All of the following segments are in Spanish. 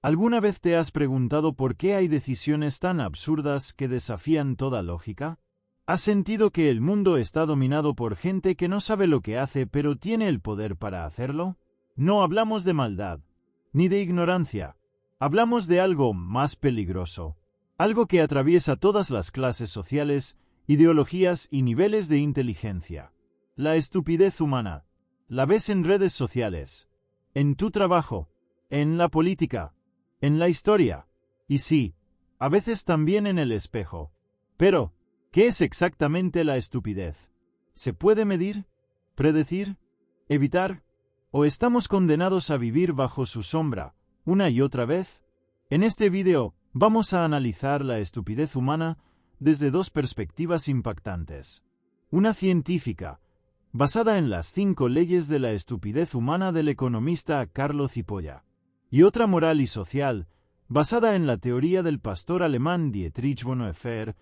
¿Alguna vez te has preguntado por qué hay decisiones tan absurdas que desafían toda lógica? ¿Has sentido que el mundo está dominado por gente que no sabe lo que hace pero tiene el poder para hacerlo? No hablamos de maldad, ni de ignorancia. Hablamos de algo más peligroso. Algo que atraviesa todas las clases sociales, ideologías y niveles de inteligencia. La estupidez humana. La ves en redes sociales, en tu trabajo, en la política, en la historia, y sí, a veces también en el espejo. Pero, ¿qué es exactamente la estupidez? ¿Se puede medir? ¿Predecir? ¿Evitar? ¿O estamos condenados a vivir bajo su sombra, una y otra vez? En este vídeo, vamos a analizar la estupidez humana desde dos perspectivas impactantes. Una científica, basada en las 5 leyes de la estupidez humana del economista Carlo Cipolla, y otra moral y social, basada en la teoría del pastor alemán Dietrich Bonhoeffer,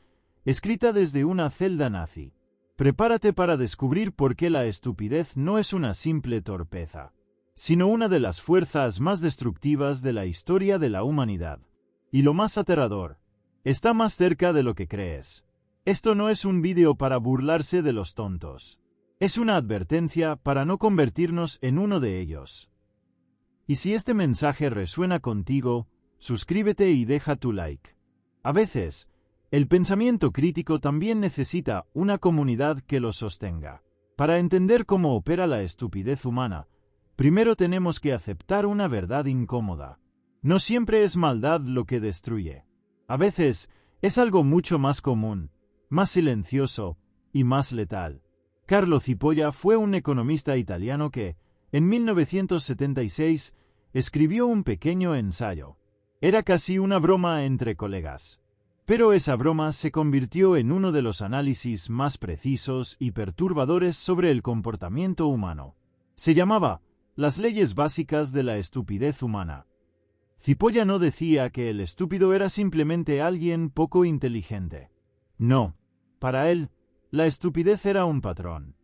escrita desde una celda nazi. Prepárate para descubrir por qué la estupidez no es una simple torpeza, sino una de las fuerzas más destructivas de la historia de la humanidad. Y lo más aterrador, está más cerca de lo que crees. Esto no es un vídeo para burlarse de los tontos. Es una advertencia para no convertirnos en uno de ellos. Y si este mensaje resuena contigo, suscríbete y deja tu like. A veces, el pensamiento crítico también necesita una comunidad que lo sostenga. Para entender cómo opera la estupidez humana, primero tenemos que aceptar una verdad incómoda. No siempre es maldad lo que destruye. A veces, es algo mucho más común, más silencioso y más letal. Carlo Cipolla fue un economista italiano que, en 1976, escribió un pequeño ensayo. Era casi una broma entre colegas. Pero esa broma se convirtió en uno de los análisis más precisos y perturbadores sobre el comportamiento humano. Se llamaba Las leyes básicas de la estupidez humana. Cipolla no decía que el estúpido era simplemente alguien poco inteligente. No, para él, la estupidez era un patrón.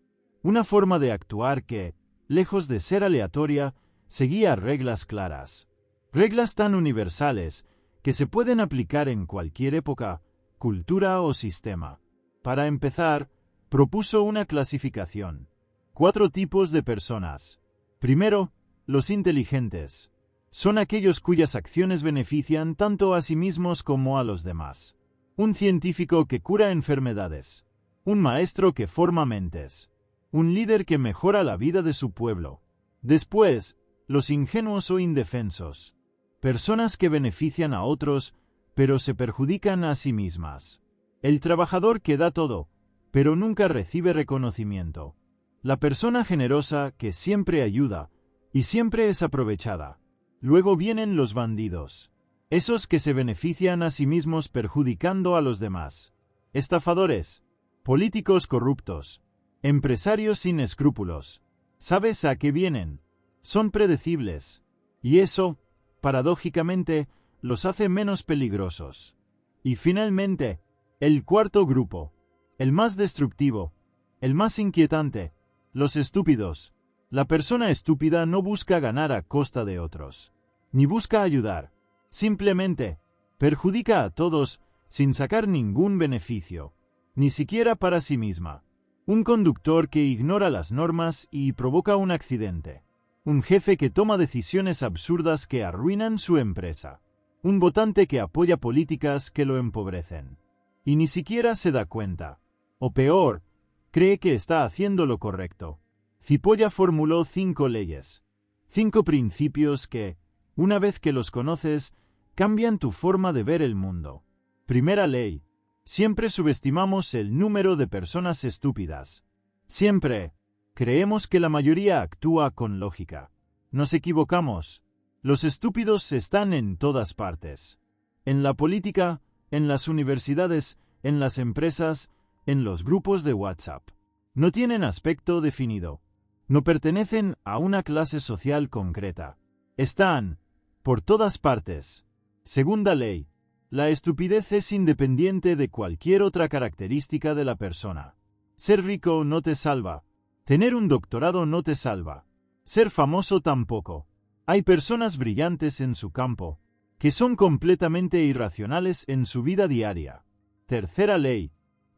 Una forma de actuar que, lejos de ser aleatoria, seguía reglas claras. Reglas tan universales que se pueden aplicar en cualquier época, cultura o sistema. Para empezar, propuso una clasificación. 4 tipos de personas. Primero, los inteligentes. Son aquellos cuyas acciones benefician tanto a sí mismos como a los demás. Un científico que cura enfermedades. Un maestro que forma mentes. Un líder que mejora la vida de su pueblo. Después, los ingenuos o indefensos. Personas que benefician a otros, pero se perjudican a sí mismas. El trabajador que da todo, pero nunca recibe reconocimiento. La persona generosa que siempre ayuda, y siempre es aprovechada. Luego vienen los bandidos. Esos que se benefician a sí mismos perjudicando a los demás. Estafadores. Políticos corruptos. Empresarios sin escrúpulos. ¿Sabes a qué vienen? Son predecibles. Y eso, paradójicamente, los hace menos peligrosos. Y finalmente, el cuarto grupo. El más destructivo. El más inquietante. Los estúpidos. La persona estúpida no busca ganar a costa de otros. Ni busca ayudar. Simplemente, perjudica a todos sin sacar ningún beneficio. Ni siquiera para sí misma. Un conductor que ignora las normas y provoca un accidente. Un jefe que toma decisiones absurdas que arruinan su empresa. Un votante que apoya políticas que lo empobrecen. Y ni siquiera se da cuenta. O peor, cree que está haciendo lo correcto. Cipolla formuló 5 leyes. 5 principios que, una vez que los conoces, cambian tu forma de ver el mundo. Primera ley. Siempre subestimamos el número de personas estúpidas. Siempre. Creemos que la mayoría actúa con lógica. Nos equivocamos. Los estúpidos están en todas partes. En la política, en las universidades, en las empresas, en los grupos de WhatsApp. No tienen aspecto definido. No pertenecen a una clase social concreta. Están por todas partes. Segunda ley. La estupidez es independiente de cualquier otra característica de la persona. Ser rico no te salva. Tener un doctorado no te salva. Ser famoso tampoco. Hay personas brillantes en su campo, que son completamente irracionales en su vida diaria. Tercera ley.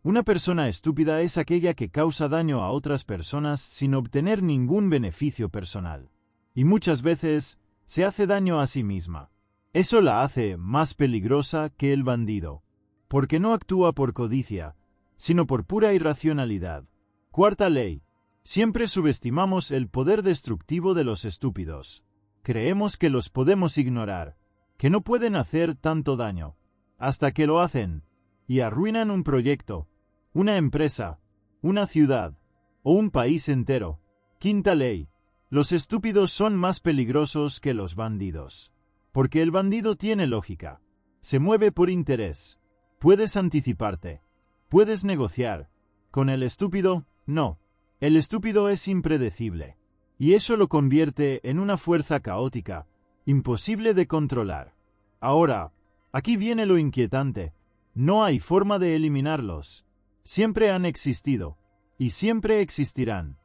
Una persona estúpida es aquella que causa daño a otras personas sin obtener ningún beneficio personal. Y muchas veces se hace daño a sí misma. Eso la hace más peligrosa que el bandido, porque no actúa por codicia, sino por pura irracionalidad. Cuarta ley. Siempre subestimamos el poder destructivo de los estúpidos. Creemos que los podemos ignorar, que no pueden hacer tanto daño, hasta que lo hacen, y arruinan un proyecto, una empresa, una ciudad, o un país entero. Quinta ley. Los estúpidos son más peligrosos que los bandidos. Porque el bandido tiene lógica. Se mueve por interés. Puedes anticiparte. Puedes negociar. Con el estúpido, no. El estúpido es impredecible. Y eso lo convierte en una fuerza caótica, imposible de controlar. Ahora, aquí viene lo inquietante. No hay forma de eliminarlos. Siempre han existido. Y siempre existirán.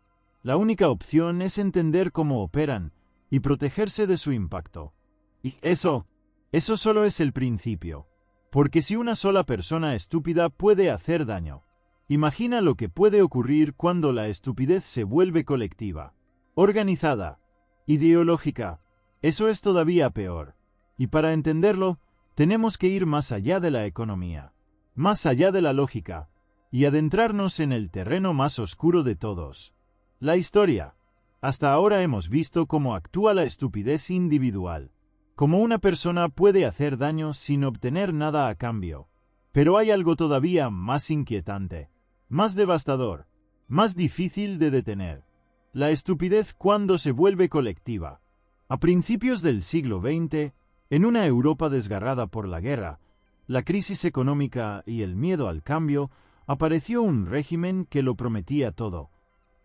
La única opción es entender cómo operan y protegerse de su impacto. Y eso solo es el principio. Porque si una sola persona estúpida puede hacer daño, imagina lo que puede ocurrir cuando la estupidez se vuelve colectiva, organizada, ideológica. Eso es todavía peor. Y para entenderlo, tenemos que ir más allá de la economía, más allá de la lógica, y adentrarnos en el terreno más oscuro de todos. La historia. Hasta ahora hemos visto cómo actúa la estupidez individual, cómo una persona puede hacer daño sin obtener nada a cambio. Pero hay algo todavía más inquietante, más devastador, más difícil de detener. La estupidez cuando se vuelve colectiva. A principios del siglo XX, en una Europa desgarrada por la guerra, la crisis económica y el miedo al cambio, apareció un régimen que lo prometía todo: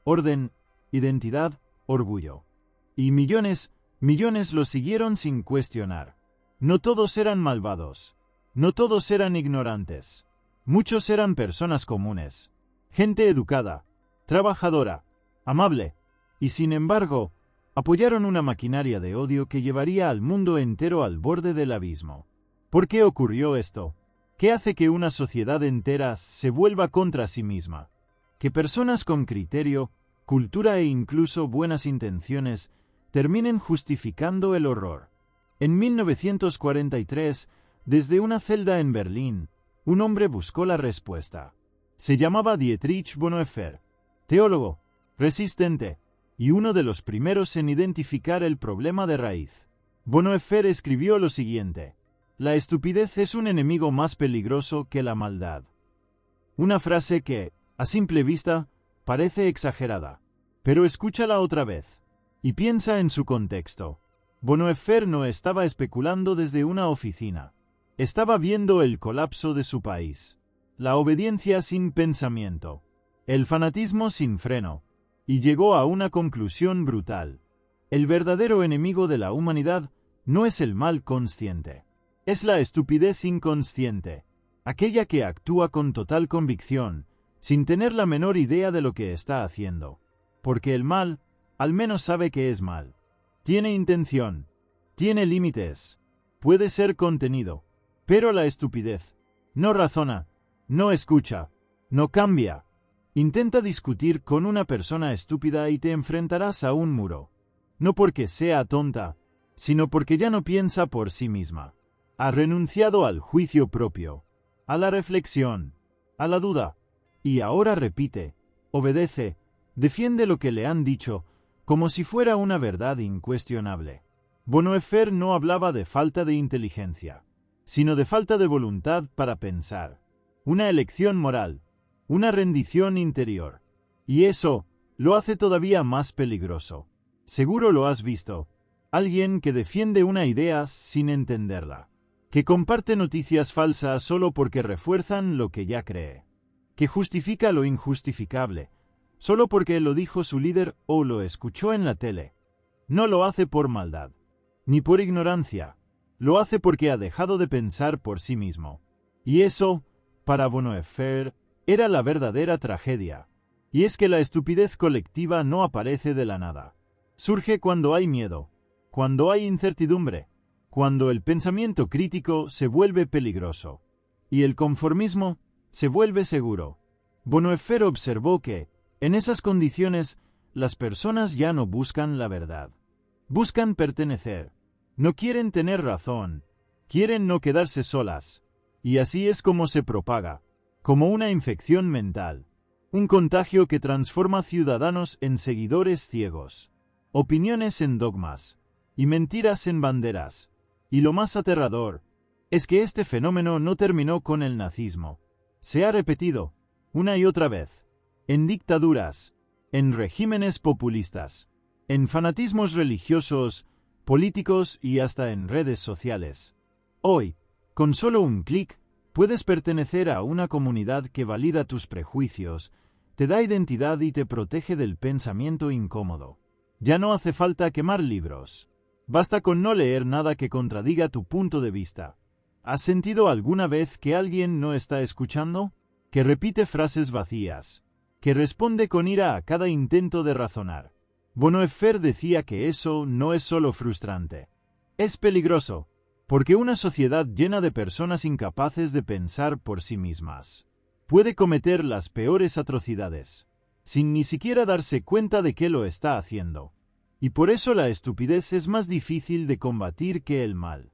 orden, identidad, orgullo. Y millones lo siguieron sin cuestionar. No todos eran malvados. No todos eran ignorantes. Muchos eran personas comunes. Gente educada, trabajadora, amable. Y sin embargo, apoyaron una maquinaria de odio que llevaría al mundo entero al borde del abismo. ¿Por qué ocurrió esto? ¿Qué hace que una sociedad entera se vuelva contra sí misma? Que personas con criterio, cultura e incluso buenas intenciones terminen justificando el horror. En 1943, desde una celda en Berlín, un hombre buscó la respuesta. Se llamaba Dietrich Bonhoeffer, teólogo, resistente, y uno de los primeros en identificar el problema de raíz. Bonhoeffer escribió lo siguiente: la estupidez es un enemigo más peligroso que la maldad. Una frase que, a simple vista, parece exagerada. Pero escúchala otra vez. Y piensa en su contexto. Bonhoeffer no estaba especulando desde una oficina. Estaba viendo el colapso de su país. La obediencia sin pensamiento. El fanatismo sin freno. Y llegó a una conclusión brutal. El verdadero enemigo de la humanidad no es el mal consciente. Es la estupidez inconsciente. Aquella que actúa con total convicción, sin tener la menor idea de lo que está haciendo. Porque el mal, al menos sabe que es mal. Tiene intención. Tiene límites. Puede ser contenido. Pero la estupidez no razona, no escucha, no cambia. Intenta discutir con una persona estúpida y te enfrentarás a un muro. No porque sea tonta, sino porque ya no piensa por sí misma. Ha renunciado al juicio propio, a la reflexión, a la duda. Y ahora repite, obedece, defiende lo que le han dicho, como si fuera una verdad incuestionable. Bonhoeffer no hablaba de falta de inteligencia, sino de falta de voluntad para pensar. Una elección moral, una rendición interior. Y eso lo hace todavía más peligroso. Seguro lo has visto. Alguien que defiende una idea sin entenderla. Que comparte noticias falsas solo porque refuerzan lo que ya cree. Que justifica lo injustificable, solo porque lo dijo su líder o lo escuchó en la tele. No lo hace por maldad, ni por ignorancia. Lo hace porque ha dejado de pensar por sí mismo. Y eso, para Bonhoeffer, era la verdadera tragedia. Y es que la estupidez colectiva no aparece de la nada. Surge cuando hay miedo, cuando hay incertidumbre, cuando el pensamiento crítico se vuelve peligroso y el conformismo se vuelve seguro. Bonhoeffer observó que, en esas condiciones, las personas ya no buscan la verdad. Buscan pertenecer. No quieren tener razón. Quieren no quedarse solas. Y así es como se propaga, como una infección mental. Un contagio que transforma ciudadanos en seguidores ciegos, opiniones en dogmas, y mentiras en banderas. Y lo más aterrador es que este fenómeno no terminó con el nazismo. Se ha repetido, una y otra vez, en dictaduras, en regímenes populistas, en fanatismos religiosos, políticos y hasta en redes sociales. Hoy, con solo un clic, puedes pertenecer a una comunidad que valida tus prejuicios, te da identidad y te protege del pensamiento incómodo. Ya no hace falta quemar libros. Basta con no leer nada que contradiga tu punto de vista. ¿Has sentido alguna vez que alguien no está escuchando? Que repite frases vacías, que responde con ira a cada intento de razonar. Bonhoeffer decía que eso no es solo frustrante. Es peligroso, porque una sociedad llena de personas incapaces de pensar por sí mismas puede cometer las peores atrocidades, sin ni siquiera darse cuenta de que lo está haciendo. Y por eso la estupidez es más difícil de combatir que el mal.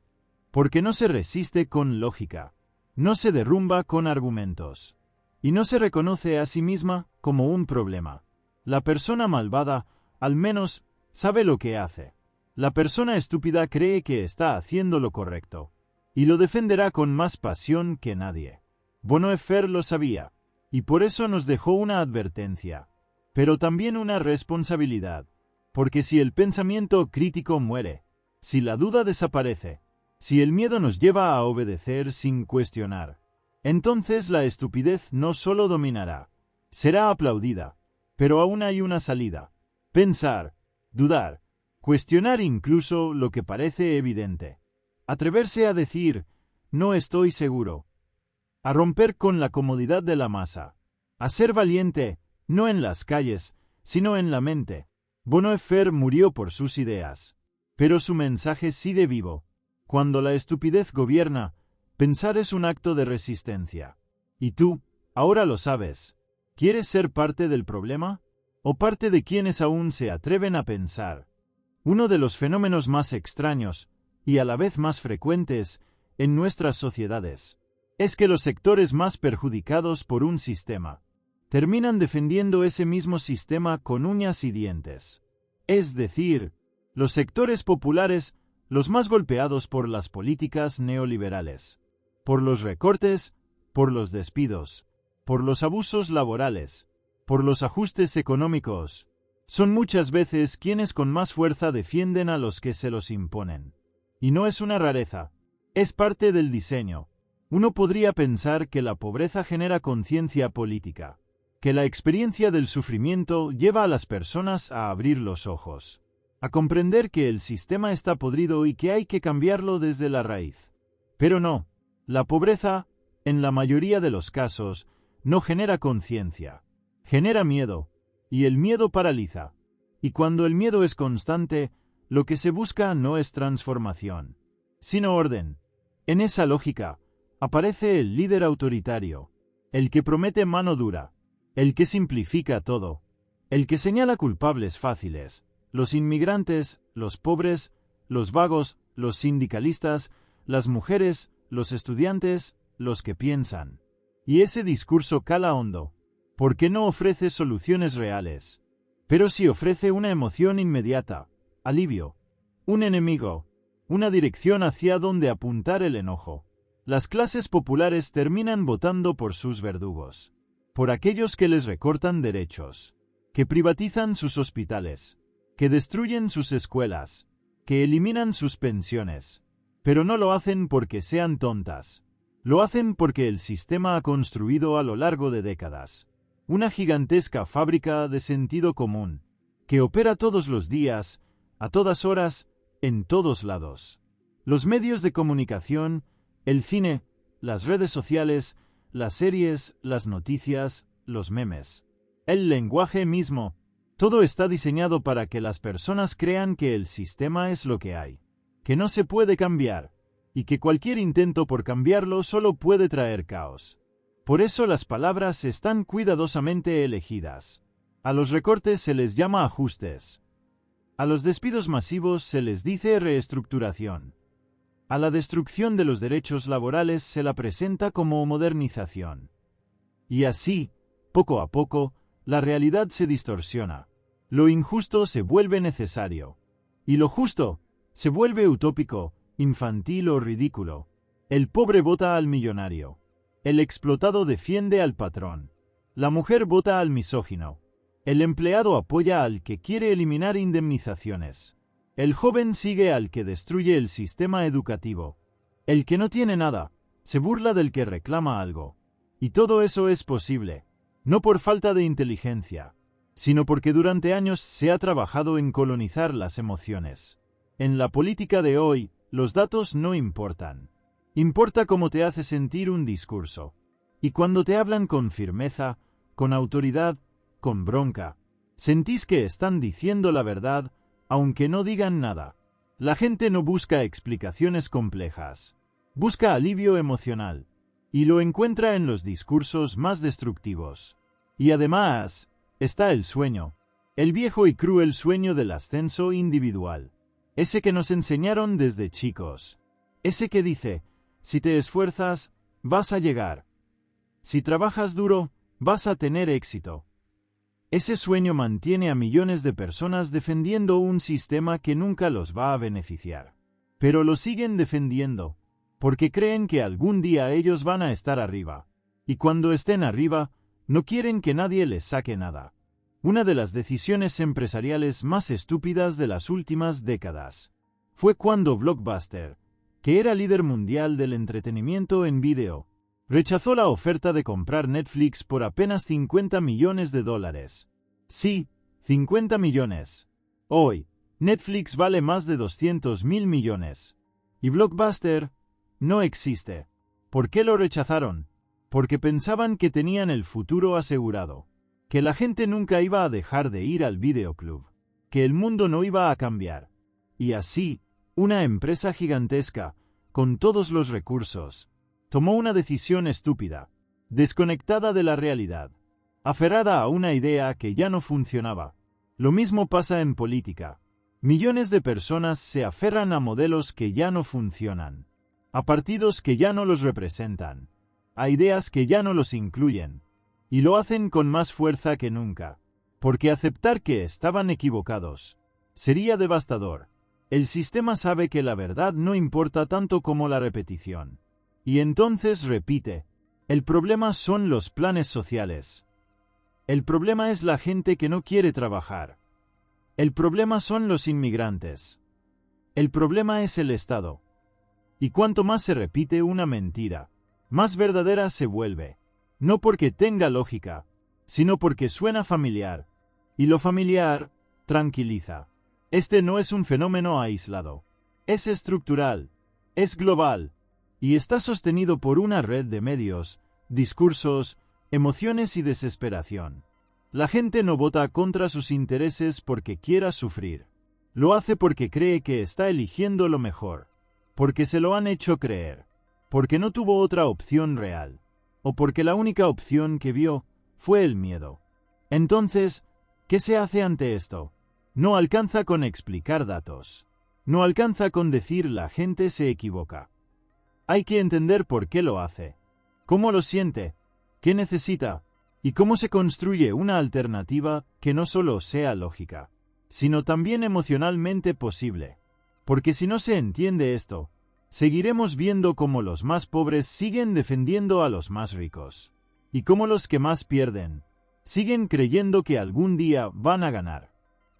Porque no se resiste con lógica, no se derrumba con argumentos, y no se reconoce a sí misma como un problema. La persona malvada, al menos, sabe lo que hace. La persona estúpida cree que está haciendo lo correcto, y lo defenderá con más pasión que nadie. Bonhoeffer lo sabía, y por eso nos dejó una advertencia, pero también una responsabilidad, porque si el pensamiento crítico muere, si la duda desaparece, si el miedo nos lleva a obedecer sin cuestionar, entonces la estupidez no solo dominará, será aplaudida, pero aún hay una salida. Pensar, dudar, cuestionar incluso lo que parece evidente. Atreverse a decir, no estoy seguro. A romper con la comodidad de la masa. A ser valiente, no en las calles, sino en la mente. Bonhoeffer murió por sus ideas, pero su mensaje sigue vivo. Cuando la estupidez gobierna, pensar es un acto de resistencia. Y tú, ahora lo sabes. ¿Quieres ser parte del problema? ¿O parte de quienes aún se atreven a pensar? Uno de los fenómenos más extraños, y a la vez más frecuentes, en nuestras sociedades, es que los sectores más perjudicados por un sistema terminan defendiendo ese mismo sistema con uñas y dientes. Es decir, los sectores populares, los más golpeados por las políticas neoliberales, por los recortes, por los despidos, por los abusos laborales, por los ajustes económicos, son muchas veces quienes con más fuerza defienden a los que se los imponen. Y no es una rareza, es parte del diseño. Uno podría pensar que la pobreza genera conciencia política, que la experiencia del sufrimiento lleva a las personas a abrir los ojos, a comprender que el sistema está podrido y que hay que cambiarlo desde la raíz. Pero no, la pobreza, en la mayoría de los casos, no genera conciencia, genera miedo, y el miedo paraliza. Y cuando el miedo es constante, lo que se busca no es transformación, sino orden. En esa lógica, aparece el líder autoritario, el que promete mano dura, el que simplifica todo, el que señala culpables fáciles, los inmigrantes, los pobres, los vagos, los sindicalistas, las mujeres, los estudiantes, los que piensan. Y ese discurso cala hondo, porque no ofrece soluciones reales, pero sí ofrece una emoción inmediata, alivio, un enemigo, una dirección hacia donde apuntar el enojo. Las clases populares terminan votando por sus verdugos, por aquellos que les recortan derechos, que privatizan sus hospitales, que destruyen sus escuelas, que eliminan sus pensiones. Pero no lo hacen porque sean tontas, lo hacen porque el sistema ha construido a lo largo de décadas una gigantesca fábrica de sentido común, que opera todos los días, a todas horas, en todos lados. Los medios de comunicación, el cine, las redes sociales, las series, las noticias, los memes, el lenguaje mismo, todo está diseñado para que las personas crean que el sistema es lo que hay, que no se puede cambiar, y que cualquier intento por cambiarlo solo puede traer caos. Por eso las palabras están cuidadosamente elegidas. A los recortes se les llama ajustes. A los despidos masivos se les dice reestructuración. A la destrucción de los derechos laborales se la presenta como modernización. Y así, poco a poco, la realidad se distorsiona. Lo injusto se vuelve necesario. Y lo justo se vuelve utópico, infantil o ridículo. El pobre vota al millonario. El explotado defiende al patrón. La mujer vota al misógino. El empleado apoya al que quiere eliminar indemnizaciones. El joven sigue al que destruye el sistema educativo. El que no tiene nada se burla del que reclama algo. Y todo eso es posible, no por falta de inteligencia, sino porque durante años se ha trabajado en colonizar las emociones. En la política de hoy, los datos no importan. Importa cómo te hace sentir un discurso. Y cuando te hablan con firmeza, con autoridad, con bronca, sentís que están diciendo la verdad, aunque no digan nada. La gente no busca explicaciones complejas. Busca alivio emocional. Y lo encuentra en los discursos más destructivos. Y además, está el sueño. El viejo y cruel sueño del ascenso individual. Ese que nos enseñaron desde chicos. Ese que dice, si te esfuerzas, vas a llegar. Si trabajas duro, vas a tener éxito. Ese sueño mantiene a millones de personas defendiendo un sistema que nunca los va a beneficiar. Pero lo siguen defendiendo, porque creen que algún día ellos van a estar arriba. Y cuando estén arriba, no quieren que nadie les saque nada. Una de las decisiones empresariales más estúpidas de las últimas décadas fue cuando Blockbuster, que era líder mundial del entretenimiento en vídeo, rechazó la oferta de comprar Netflix por apenas $50 millones. Sí, 50 millones. Hoy, Netflix vale más de 200.000 millones. Y Blockbuster no existe. ¿Por qué lo rechazaron? Porque pensaban que tenían el futuro asegurado. Que la gente nunca iba a dejar de ir al videoclub. Que el mundo no iba a cambiar. Y así, una empresa gigantesca, con todos los recursos, tomó una decisión estúpida, desconectada de la realidad, aferrada a una idea que ya no funcionaba. Lo mismo pasa en política. Millones de personas se aferran a modelos que ya no funcionan, a partidos que ya no los representan, a ideas que ya no los incluyen, y lo hacen con más fuerza que nunca, porque aceptar que estaban equivocados sería devastador. El sistema sabe que la verdad no importa tanto como la repetición. Y entonces repite, el problema son los planes sociales. El problema es la gente que no quiere trabajar. El problema son los inmigrantes. El problema es el Estado. Y cuanto más se repite una mentira, más verdadera se vuelve. No porque tenga lógica, sino porque suena familiar. Y lo familiar tranquiliza. Este no es un fenómeno aislado. Es estructural. Es global. Y está sostenido por una red de medios, discursos, emociones y desesperación. La gente no vota contra sus intereses porque quiera sufrir. Lo hace porque cree que está eligiendo lo mejor. Porque se lo han hecho creer. Porque no tuvo otra opción real. O porque la única opción que vio fue el miedo. Entonces, ¿qué se hace ante esto? No alcanza con explicar datos. No alcanza con decir la gente se equivoca. Hay que entender por qué lo hace, cómo lo siente, qué necesita, y cómo se construye una alternativa que no solo sea lógica, sino también emocionalmente posible. Porque si no se entiende esto, seguiremos viendo cómo los más pobres siguen defendiendo a los más ricos, y cómo los que más pierden siguen creyendo que algún día van a ganar.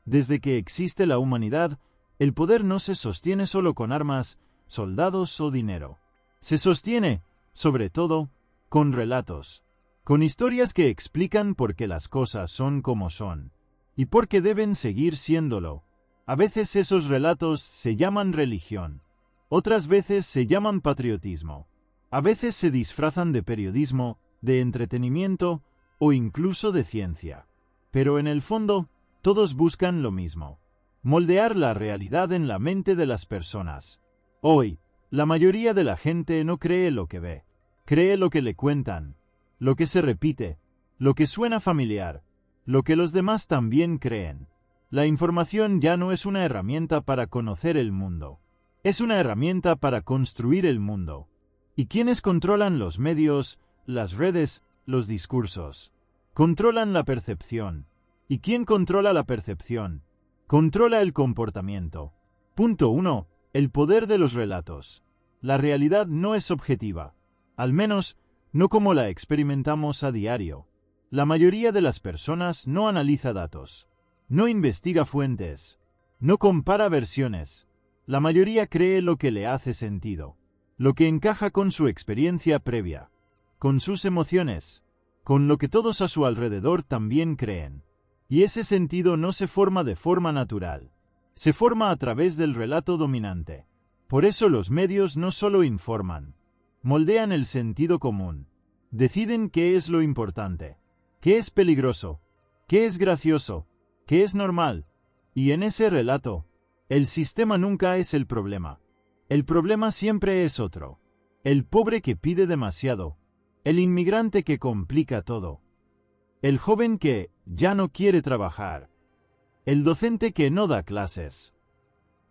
Desde que existe la humanidad, el poder no se sostiene solo con armas, soldados o dinero. Se sostiene, sobre todo, con relatos, con historias que explican por qué las cosas son como son, y por qué deben seguir siéndolo. A veces esos relatos se llaman religión, otras veces se llaman patriotismo, a veces se disfrazan de periodismo, de entretenimiento o incluso de ciencia. Pero en el fondo, todos buscan lo mismo. moldear la realidad en la mente de las personas. Hoy, la mayoría de la gente no cree lo que ve, cree lo que le cuentan, lo que se repite, lo que suena familiar, lo que los demás también creen. La información ya no es una herramienta para conocer el mundo, es una herramienta para construir el mundo. ¿Y quiénes controlan los medios, las redes, los discursos? Controlan la percepción. ¿Y quién controla la percepción? Controla el comportamiento. Punto 1. El poder de los relatos. La realidad no es objetiva, al menos no como la experimentamos a diario. La mayoría de las personas no analiza datos, no investiga fuentes, no compara versiones. La mayoría cree lo que le hace sentido, lo que encaja con su experiencia previa, con sus emociones, con lo que todos a su alrededor también creen. Y ese sentido no se forma de forma natural, se forma a través del relato dominante. Por eso los medios no solo informan, moldean el sentido común, deciden qué es lo importante, qué es peligroso, qué es gracioso, qué es normal. Y en ese relato, el sistema nunca es el problema. El problema siempre es otro. El pobre que pide demasiado, el inmigrante que complica todo, el joven que ya no quiere trabajar, el docente que no da clases,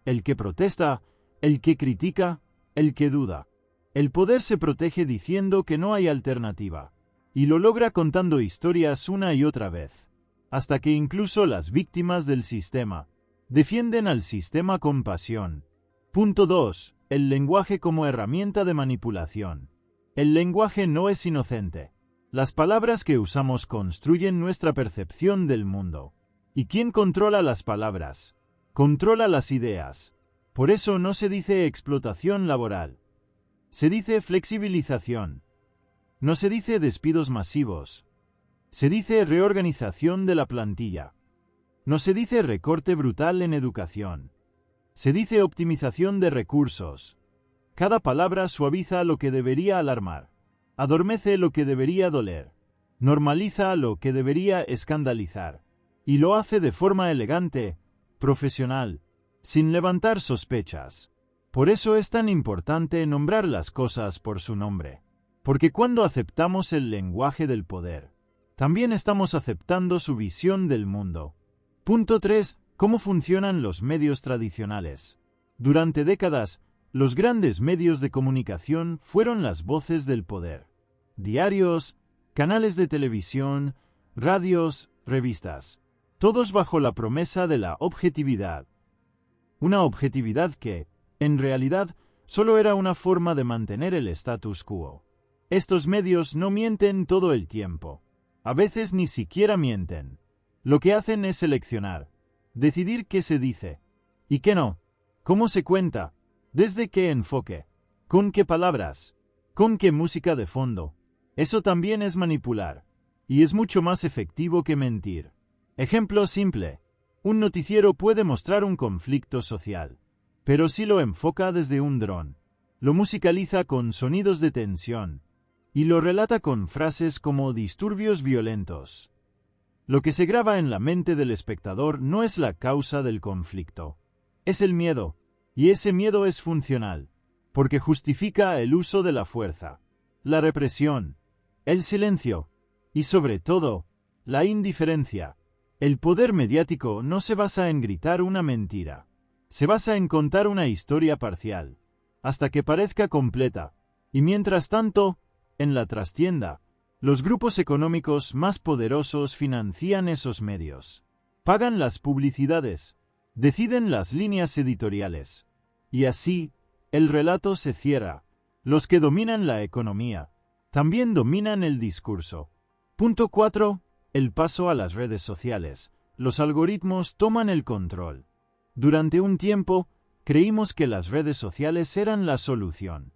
el que protesta, el que critica, el que duda. El poder se protege diciendo que no hay alternativa, y lo logra contando historias una y otra vez, hasta que incluso las víctimas del sistema defienden al sistema con pasión. Punto 2. El lenguaje como herramienta de manipulación. El lenguaje no es inocente. Las palabras que usamos construyen nuestra percepción del mundo. ¿Y quién controla las palabras? Controla las ideas. Por eso no se dice explotación laboral. Se dice flexibilización. No se dice despidos masivos. Se dice reorganización de la plantilla. No se dice recorte brutal en educación. Se dice optimización de recursos. Cada palabra suaviza lo que debería alarmar. Adormece lo que debería doler. Normaliza lo que debería escandalizar. Y lo hace de forma elegante, profesional, sin levantar sospechas. Por eso es tan importante nombrar las cosas por su nombre. Porque cuando aceptamos el lenguaje del poder, también estamos aceptando su visión del mundo. Punto 3. ¿Cómo funcionan los medios tradicionales? Durante décadas, los grandes medios de comunicación fueron las voces del poder. Diarios, canales de televisión, radios, revistas. Todos bajo la promesa de la objetividad. Una objetividad que, en realidad, solo era una forma de mantener el status quo. Estos medios no mienten todo el tiempo. A veces ni siquiera mienten. Lo que hacen es seleccionar, decidir qué se dice y qué no, cómo se cuenta, desde qué enfoque, con qué palabras, con qué música de fondo. Eso también es manipular, y es mucho más efectivo que mentir. Ejemplo simple. Un noticiero puede mostrar un conflicto social, pero si lo enfoca desde un dron, lo musicaliza con sonidos de tensión, y lo relata con frases como disturbios violentos. Lo que se graba en la mente del espectador no es la causa del conflicto, es el miedo, y ese miedo es funcional, porque justifica el uso de la fuerza, la represión, el silencio, y sobre todo, la indiferencia. El poder mediático no se basa en gritar una mentira, se basa en contar una historia parcial, hasta que parezca completa, y mientras tanto, en la trastienda, los grupos económicos más poderosos financian esos medios, pagan las publicidades, deciden las líneas editoriales, y así, el relato se cierra. Los que dominan la economía, también dominan el discurso. Punto 4. El paso a las redes sociales. Los algoritmos toman el control. Durante un tiempo, creímos que las redes sociales eran la solución.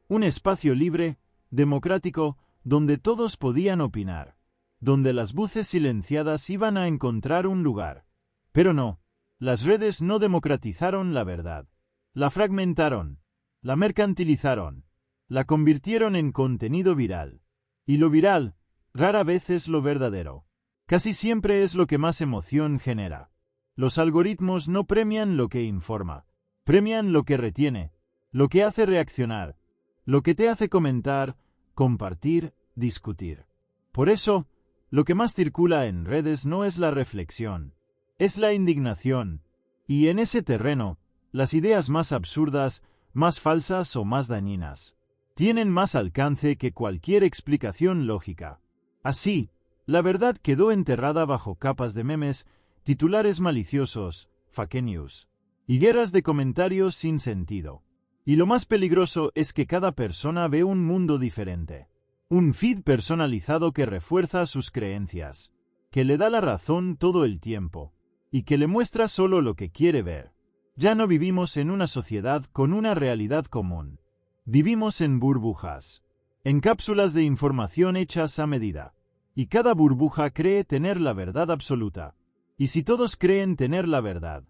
Un espacio libre, democrático, donde todos podían opinar, donde las voces silenciadas iban a encontrar un lugar. Pero no, las redes no democratizaron la verdad. La fragmentaron, la mercantilizaron, la convirtieron en contenido viral. Y lo viral, rara vez es lo verdadero. Casi siempre es lo que más emoción genera, Los algoritmos no premian lo que informa, premian lo que retiene, lo que hace reaccionar, lo que te hace comentar, compartir, discutir. Por eso, lo que más circula en redes no es la reflexión, es la indignación, y en ese terreno, las ideas más absurdas, más falsas o más dañinas, tienen más alcance que cualquier explicación lógica. Así, la verdad quedó enterrada bajo capas de memes, titulares maliciosos, fake news, y guerras de comentarios sin sentido. Y lo más peligroso es que cada persona ve un mundo diferente. Un feed personalizado que refuerza sus creencias, que le da la razón todo el tiempo, y que le muestra solo lo que quiere ver. Ya no vivimos en una sociedad con una realidad común. Vivimos en burbujas, en cápsulas de información hechas a medida. Y cada burbuja cree tener la verdad absoluta. Y si todos creen tener la verdad,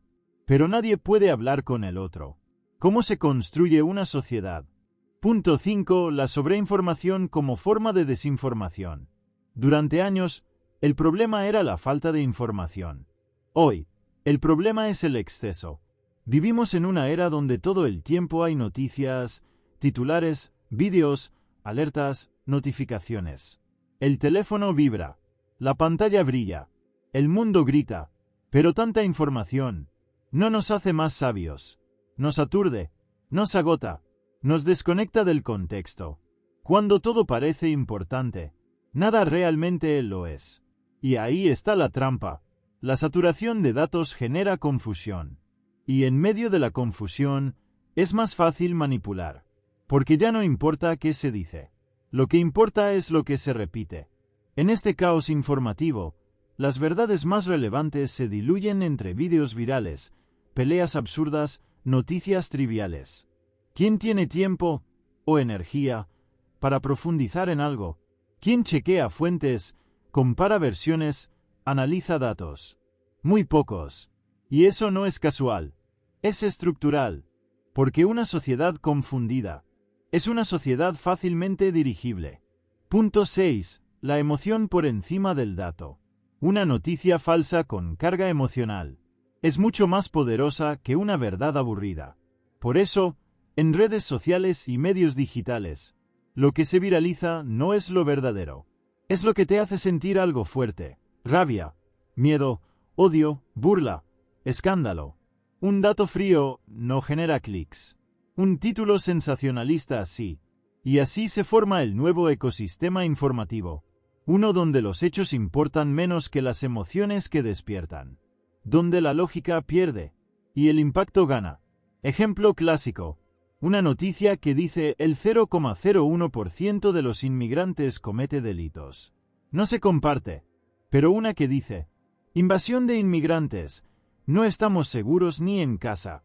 pero nadie puede hablar con el otro, ¿cómo se construye una sociedad? Punto 5. La sobreinformación como forma de desinformación. Durante años, el problema era la falta de información. Hoy, el problema es el exceso. Vivimos en una era donde todo el tiempo hay noticias, titulares, vídeos, alertas, notificaciones. El teléfono vibra, la pantalla brilla, el mundo grita, pero tanta información no nos hace más sabios, nos aturde, nos agota, nos desconecta del contexto. Cuando todo parece importante, nada realmente lo es. Y ahí está la trampa. La saturación de datos genera confusión. Y en medio de la confusión, es más fácil manipular. Porque ya no importa qué se dice. Lo que importa es lo que se repite. En este caos informativo, las verdades más relevantes se diluyen entre vídeos virales, peleas absurdas, noticias triviales. ¿Quién tiene tiempo o energía para profundizar en algo? ¿Quién chequea fuentes, compara versiones, analiza datos? Muy pocos. Y eso no es casual. Es estructural. Porque una sociedad confundida es una sociedad fácilmente dirigible. Punto 6. La emoción por encima del dato. Una noticia falsa con carga emocional es mucho más poderosa que una verdad aburrida. Por eso, en redes sociales y medios digitales, lo que se viraliza no es lo verdadero. Es lo que te hace sentir algo fuerte, rabia, miedo, odio, burla, escándalo. Un dato frío no genera clics. Un título sensacionalista sí. Y así se forma el nuevo ecosistema informativo. Uno donde los hechos importan menos que las emociones que despiertan. Donde la lógica pierde y el impacto gana. Ejemplo clásico. Una noticia que dice el 0,01% de los inmigrantes comete delitos. No se comparte. Pero una que dice, invasión de inmigrantes, no estamos seguros ni en casa.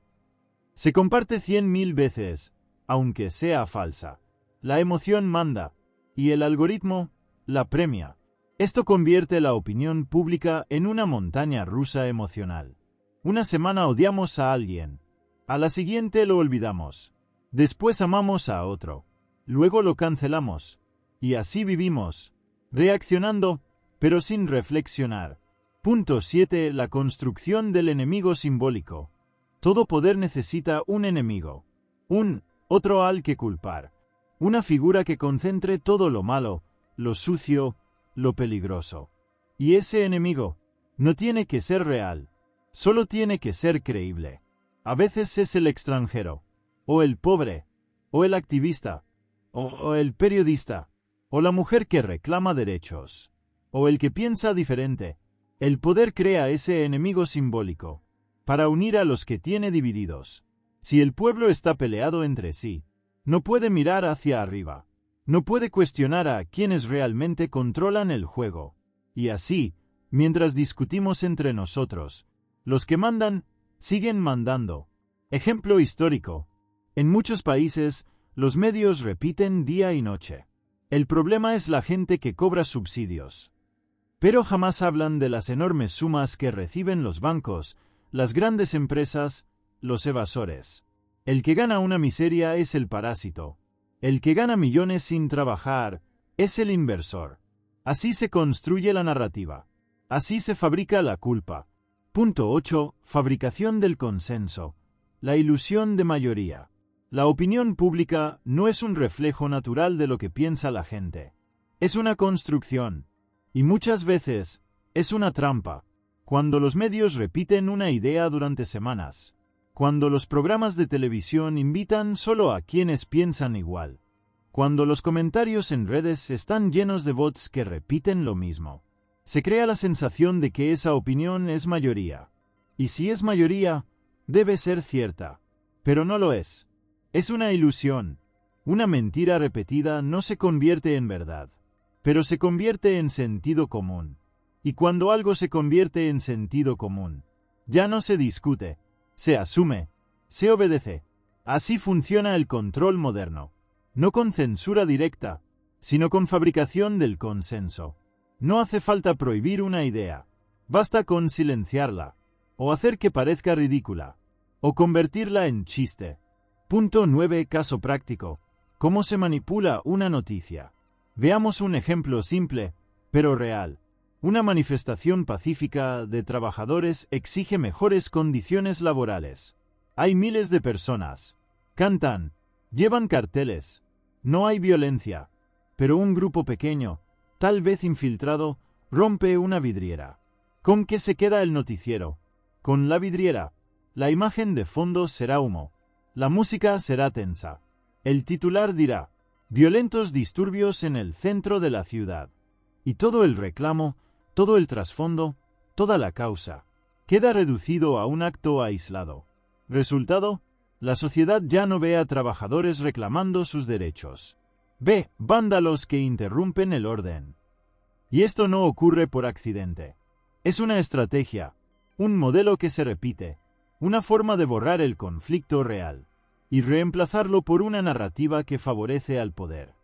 Se comparte 100.000 veces, aunque sea falsa. La emoción manda, y el algoritmo la premia. Esto convierte la opinión pública en una montaña rusa emocional. Una semana odiamos a alguien. A la siguiente lo olvidamos. Después amamos a otro. Luego lo cancelamos. Y así vivimos, reaccionando, pero sin reflexionar. Punto 7. La construcción del enemigo simbólico. Todo poder necesita un enemigo. Otro al que culpar. Una figura que concentre todo lo malo, lo sucio, lo peligroso. Y ese enemigo no tiene que ser real. Solo tiene que ser creíble. A veces es el extranjero, o el pobre, o el activista, o el periodista, o la mujer que reclama derechos, o el que piensa diferente. El poder crea ese enemigo simbólico, para unir a los que tiene divididos. Si el pueblo está peleado entre sí, no puede mirar hacia arriba, no puede cuestionar a quienes realmente controlan el juego. Y así, mientras discutimos entre nosotros, los que mandan, siguen mandando. Ejemplo histórico. En muchos países, los medios repiten día y noche. El problema es la gente que cobra subsidios. Pero jamás hablan de las enormes sumas que reciben los bancos, las grandes empresas, los evasores. El que gana una miseria es el parásito. El que gana millones sin trabajar es el inversor. Así se construye la narrativa. Así se fabrica la culpa. Punto 8. Fabricación del consenso. La ilusión de mayoría. La opinión pública no es un reflejo natural de lo que piensa la gente. Es una construcción. Y muchas veces, es una trampa. Cuando los medios repiten una idea durante semanas. Cuando los programas de televisión invitan solo a quienes piensan igual. Cuando los comentarios en redes están llenos de bots que repiten lo mismo. Se crea la sensación de que esa opinión es mayoría. Y si es mayoría, debe ser cierta. Pero no lo es. Es una ilusión. Una mentira repetida no se convierte en verdad. Pero se convierte en sentido común. Y cuando algo se convierte en sentido común, ya no se discute, se asume, se obedece. Así funciona el control moderno. No con censura directa, sino con fabricación del consenso. No hace falta prohibir una idea. Basta con silenciarla, o hacer que parezca ridícula, o convertirla en chiste. Punto 9. Caso práctico. ¿Cómo se manipula una noticia? Veamos un ejemplo simple, pero real. Una manifestación pacífica de trabajadores exige mejores condiciones laborales. Hay miles de personas. Cantan, llevan carteles. No hay violencia. Pero un grupo pequeño, tal vez infiltrado, rompe una vidriera. ¿Con qué se queda el noticiero? Con la vidriera. La imagen de fondo será humo. La música será tensa. El titular dirá, violentos disturbios en el centro de la ciudad. Y todo el reclamo, todo el trasfondo, toda la causa, queda reducido a un acto aislado. Resultado, la sociedad ya no ve a trabajadores reclamando sus derechos. Ve vándalos que interrumpen el orden. Y esto no ocurre por accidente. Es una estrategia, un modelo que se repite, una forma de borrar el conflicto real y reemplazarlo por una narrativa que favorece al poder.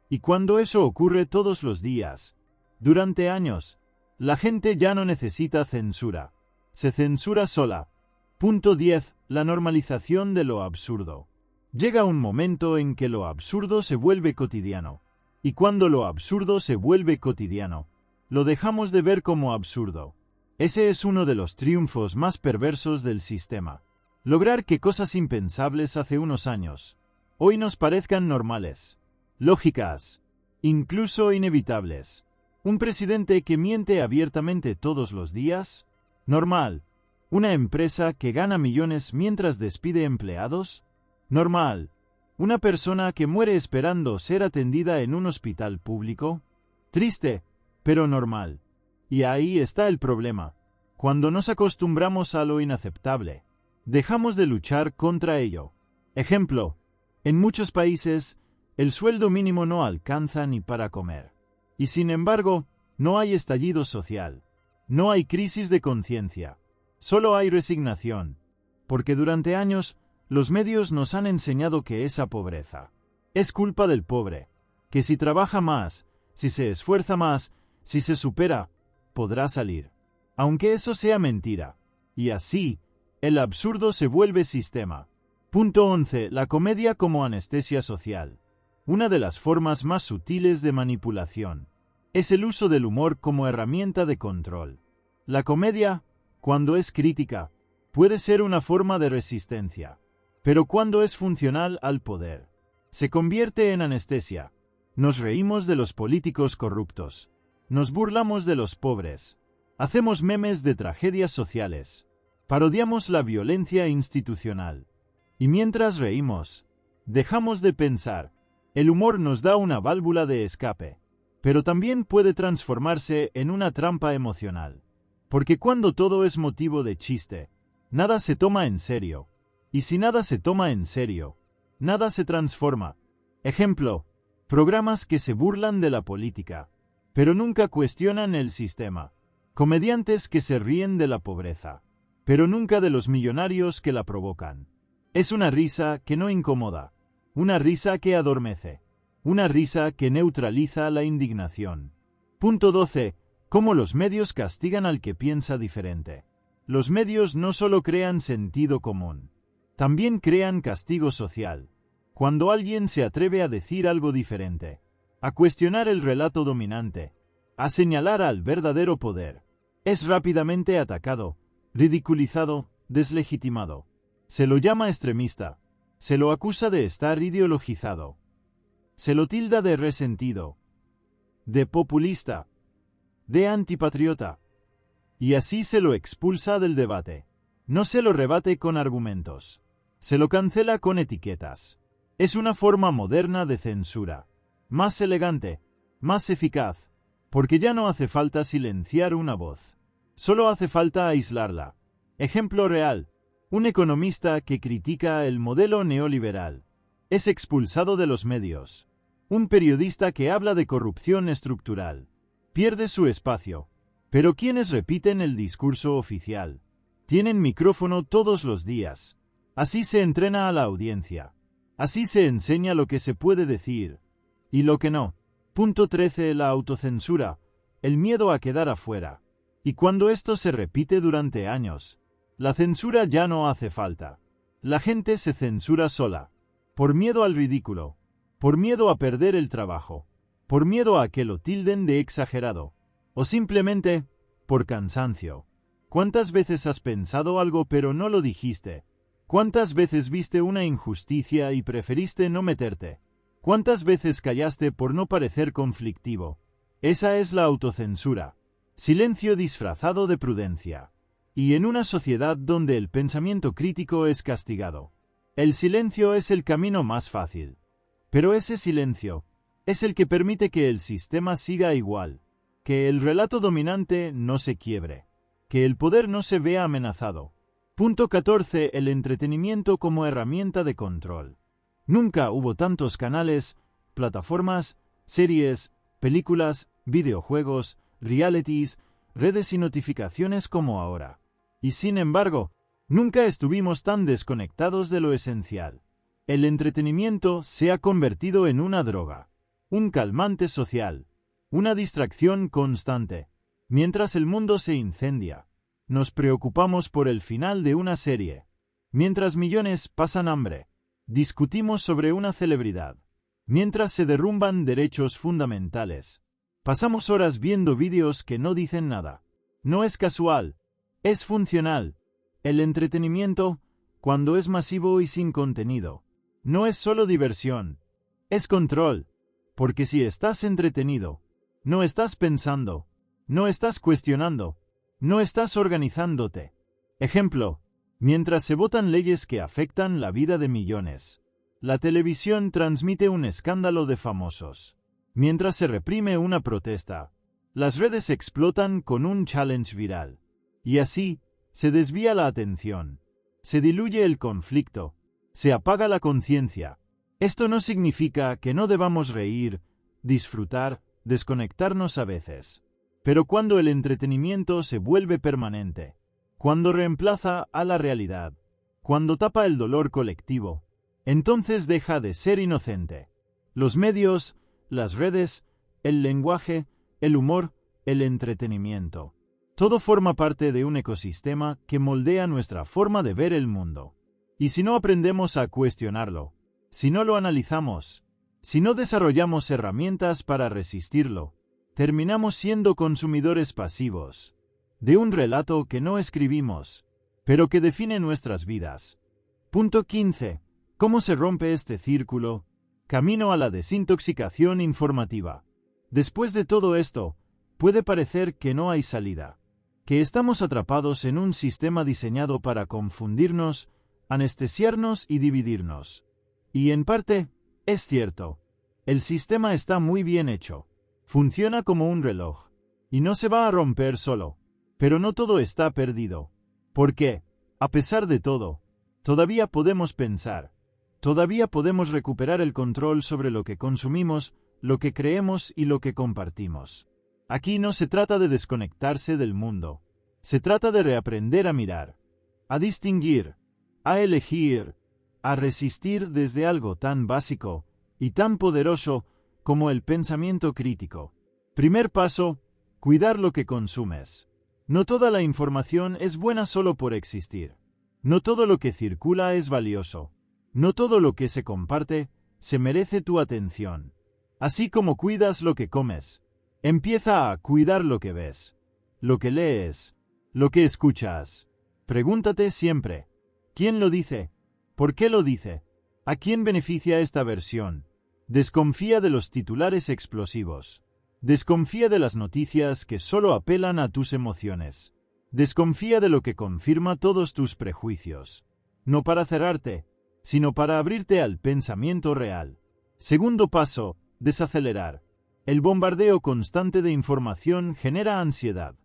Y cuando eso ocurre todos los días, durante años, la gente ya no necesita censura. Se censura sola. Punto 10. La normalización de lo absurdo. Llega un momento en que lo absurdo se vuelve cotidiano. Y cuando lo absurdo se vuelve cotidiano, lo dejamos de ver como absurdo. Ese es uno de los triunfos más perversos del sistema. Lograr que cosas impensables hace unos años, hoy nos parezcan normales, lógicas, incluso inevitables. ¿Un presidente que miente abiertamente todos los días? Normal. ¿Una empresa que gana millones mientras despide empleados? Normal. ¿Una persona que muere esperando ser atendida en un hospital público? Triste, pero normal. Y ahí está el problema. Cuando nos acostumbramos a lo inaceptable, dejamos de luchar contra ello. Ejemplo, en muchos países, el sueldo mínimo no alcanza ni para comer. Y sin embargo, no hay estallido social. No hay crisis de conciencia. Solo hay resignación. Porque durante años, los medios nos han enseñado que esa pobreza es culpa del pobre. Que si trabaja más, si se esfuerza más, si se supera, podrá salir. Aunque eso sea mentira. Y así, el absurdo se vuelve sistema. Punto 11. La comedia como anestesia social. Una de las formas más sutiles de manipulación es el uso del humor como herramienta de control. La comedia, cuando es crítica, puede ser una forma de resistencia, pero cuando es funcional al poder, se convierte en anestesia. Nos reímos de los políticos corruptos, nos burlamos de los pobres, hacemos memes de tragedias sociales, parodiamos la violencia institucional. Y mientras reímos, dejamos de pensar. El humor nos da una válvula de escape, pero también puede transformarse en una trampa emocional. Porque cuando todo es motivo de chiste, nada se toma en serio. Y si nada se toma en serio, nada se transforma. Ejemplo, programas que se burlan de la política, pero nunca cuestionan el sistema. Comediantes que se ríen de la pobreza, pero nunca de los millonarios que la provocan. Es una risa que no incomoda, una risa que adormece, una risa que neutraliza la indignación. Punto 12. ¿Cómo los medios castigan al que piensa diferente? Los medios no solo crean sentido común, también crean castigo social. Cuando alguien se atreve a decir algo diferente, a cuestionar el relato dominante, a señalar al verdadero poder, es rápidamente atacado, ridiculizado, deslegitimado. Se lo llama extremista. Se lo acusa de estar ideologizado. Se lo tilda de resentido, de populista, de antipatriota. Y así se lo expulsa del debate. No se lo rebate con argumentos. Se lo cancela con etiquetas. Es una forma moderna de censura. Más elegante, más eficaz, porque ya no hace falta silenciar una voz. Solo hace falta aislarla. Ejemplo real. Un economista que critica el modelo neoliberal es expulsado de los medios. Un periodista que habla de corrupción estructural pierde su espacio. Pero quienes repiten el discurso oficial tienen micrófono todos los días. Así se entrena a la audiencia. Así se enseña lo que se puede decir y lo que no. Punto 13. La autocensura, el miedo a quedar afuera. Y cuando esto se repite durante años, la censura ya no hace falta. La gente se censura sola, por miedo al ridículo, por miedo a perder el trabajo, por miedo a que lo tilden de exagerado, o simplemente por cansancio. ¿Cuántas veces has pensado algo pero no lo dijiste? ¿Cuántas veces viste una injusticia y preferiste no meterte? ¿Cuántas veces callaste por no parecer conflictivo? Esa es la autocensura. Silencio disfrazado de prudencia. Y en una sociedad donde el pensamiento crítico es castigado, el silencio es el camino más fácil. Pero ese silencio es el que permite que el sistema siga igual, que el relato dominante no se quiebre, que el poder no se vea amenazado. Punto 14. El entretenimiento como herramienta de control. Nunca hubo tantos canales, plataformas, series, películas, videojuegos, realities, redes y notificaciones como ahora. Y sin embargo, nunca estuvimos tan desconectados de lo esencial. El entretenimiento se ha convertido en una droga, un calmante social, una distracción constante. Mientras el mundo se incendia, nos preocupamos por el final de una serie. Mientras millones pasan hambre, discutimos sobre una celebridad. Mientras se derrumban derechos fundamentales, pasamos horas viendo vídeos que no dicen nada. No es casual. Es funcional. El entretenimiento, cuando es masivo y sin contenido, no es solo diversión, es control. Porque si estás entretenido, no estás pensando, no estás cuestionando, no estás organizándote. Ejemplo, mientras se votan leyes que afectan la vida de millones, la televisión transmite un escándalo de famosos. Mientras se reprime una protesta, las redes explotan con un challenge viral. Y así, se desvía la atención, se diluye el conflicto, se apaga la conciencia. Esto no significa que no debamos reír, disfrutar, desconectarnos a veces. Pero cuando el entretenimiento se vuelve permanente, cuando reemplaza a la realidad, cuando tapa el dolor colectivo, entonces deja de ser inocente. Los medios, las redes, el lenguaje, el humor, el entretenimiento. Todo forma parte de un ecosistema que moldea nuestra forma de ver el mundo. Y si no aprendemos a cuestionarlo, si no lo analizamos, si no desarrollamos herramientas para resistirlo, terminamos siendo consumidores pasivos de un relato que no escribimos, pero que define nuestras vidas. Punto 15. ¿Cómo se rompe este círculo? Camino a la desintoxicación informativa. Después de todo esto, puede parecer que no hay salida, que estamos atrapados en un sistema diseñado para confundirnos, anestesiarnos y dividirnos. Y en parte, es cierto. El sistema está muy bien hecho. Funciona como un reloj. Y no se va a romper solo. Pero no todo está perdido. Porque, a pesar de todo, todavía podemos pensar. Todavía podemos recuperar el control sobre lo que consumimos, lo que creemos y lo que compartimos. Aquí no se trata de desconectarse del mundo. Se trata de reaprender a mirar, a distinguir, a elegir, a resistir desde algo tan básico y tan poderoso como el pensamiento crítico. Primer paso, cuidar lo que consumes. No toda la información es buena solo por existir. No todo lo que circula es valioso. No todo lo que se comparte se merece tu atención. Así como cuidas lo que comes, empieza a cuidar lo que ves, lo que lees, lo que escuchas, Pregúntate siempre, ¿quién lo dice? ¿Por qué lo dice? ¿A quién beneficia esta versión? Desconfía de los titulares explosivos. Desconfía de las noticias que solo apelan a tus emociones. Desconfía de lo que confirma todos tus prejuicios. No para cerrarte, sino para abrirte al pensamiento real. Segundo paso, desacelerar. El bombardeo constante de información genera ansiedad.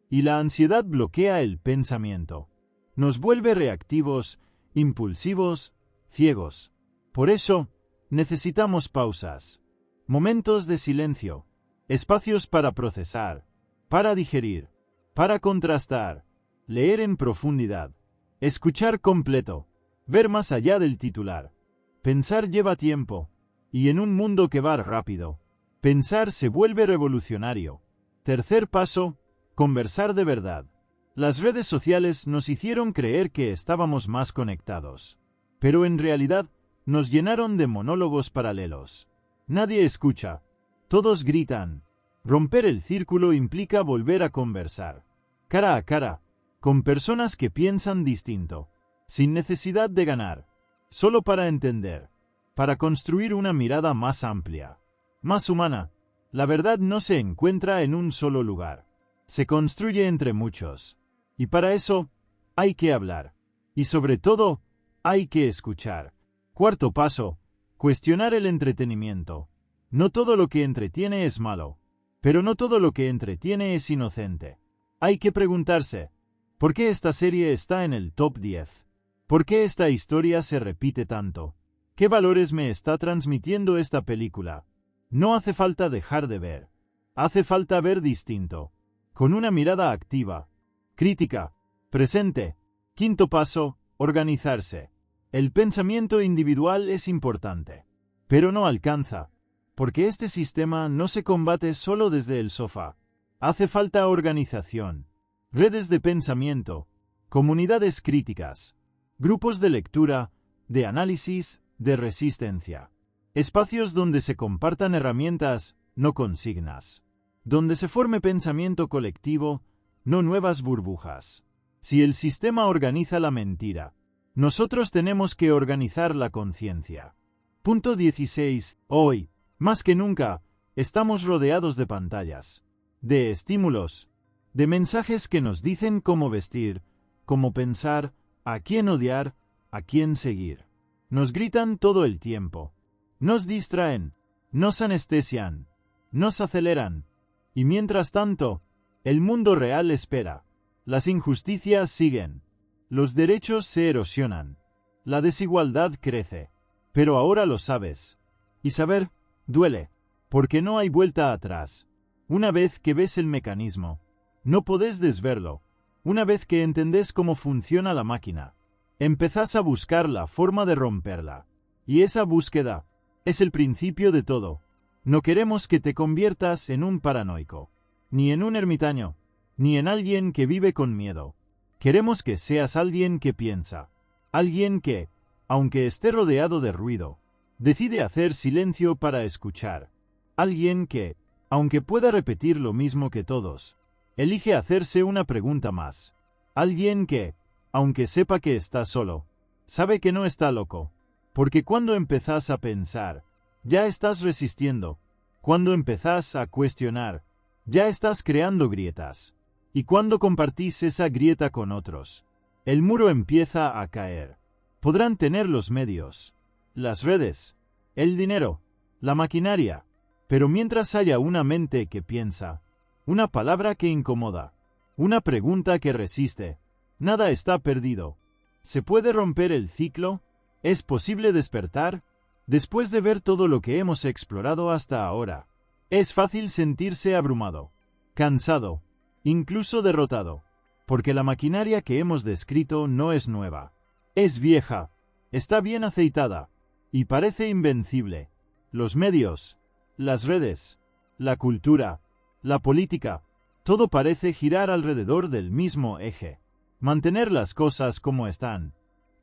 Y la ansiedad bloquea el pensamiento. Nos vuelve reactivos, impulsivos, ciegos. Por eso, necesitamos pausas. Momentos de silencio. Espacios para procesar, para digerir, para contrastar, leer en profundidad, escuchar completo, ver más allá del titular. Pensar lleva tiempo, y en un mundo que va rápido, pensar se vuelve revolucionario. Tercer paso, conversar de verdad. Las redes sociales nos hicieron creer que estábamos más conectados, pero en realidad nos llenaron de monólogos paralelos. Nadie escucha. Todos gritan. Romper el círculo implica volver a conversar, cara a cara, con personas que piensan distinto, sin necesidad de ganar, solo para entender, para construir una mirada más amplia, más humana. La verdad no se encuentra en un solo lugar, se construye entre muchos, y para eso hay que hablar, y sobre todo, hay que escuchar. Cuarto paso, cuestionar el entretenimiento. No todo lo que entretiene es malo, pero no todo lo que entretiene es inocente. Hay que preguntarse, ¿por qué esta serie está en el top 10? ¿Por qué esta historia se repite tanto? ¿Qué valores me está transmitiendo esta película? No hace falta dejar de ver. Hace falta ver distinto, con una mirada activa, crítica, presente. Quinto paso, organizarse. El pensamiento individual es importante, pero no alcanza. Porque este sistema no se combate solo desde el sofá. Hace falta organización, redes de pensamiento, comunidades críticas, grupos de lectura, de análisis, de resistencia. Espacios donde se compartan herramientas, no consignas. Donde se forme pensamiento colectivo, no nuevas burbujas. Si el sistema organiza la mentira, nosotros tenemos que organizar la conciencia. Punto 16. Hoy, más que nunca, estamos rodeados de pantallas, de estímulos, de mensajes que nos dicen cómo vestir, cómo pensar, a quién odiar, a quién seguir. Nos gritan todo el tiempo, nos distraen, nos anestesian, nos aceleran, y mientras tanto, el mundo real espera. Las injusticias siguen, los derechos se erosionan, la desigualdad crece, pero ahora lo sabes. Y saber duele, porque no hay vuelta atrás. Una vez que ves el mecanismo, no podés desverlo. Una vez que entendés cómo funciona la máquina, empezás a buscar la forma de romperla. Y esa búsqueda es el principio de todo. No queremos que te conviertas en un paranoico, ni en un ermitaño, ni en alguien que vive con miedo. Queremos que seas alguien que piensa, alguien que, aunque esté rodeado de ruido, decide hacer silencio para escuchar. Alguien que, aunque pueda repetir lo mismo que todos, elige hacerse una pregunta más. Alguien que, aunque sepa que está solo, sabe que no está loco. Porque cuando empezás a pensar, ya estás resistiendo. Cuando empezás a cuestionar, ya estás creando grietas. Y cuando compartís esa grieta con otros, el muro empieza a caer. Podrán tener los medios, las redes, el dinero, la maquinaria, pero mientras haya una mente que piensa, una palabra que incomoda, una pregunta que resiste, nada está perdido. ¿Se puede romper el ciclo? ¿Es posible despertar? Después de ver todo lo que hemos explorado hasta ahora, es fácil sentirse abrumado, cansado, incluso derrotado, porque la maquinaria que hemos descrito no es nueva. Es vieja, está bien aceitada, y parece invencible. Los medios, las redes, la cultura, la política, todo parece girar alrededor del mismo eje. Mantener las cosas como están.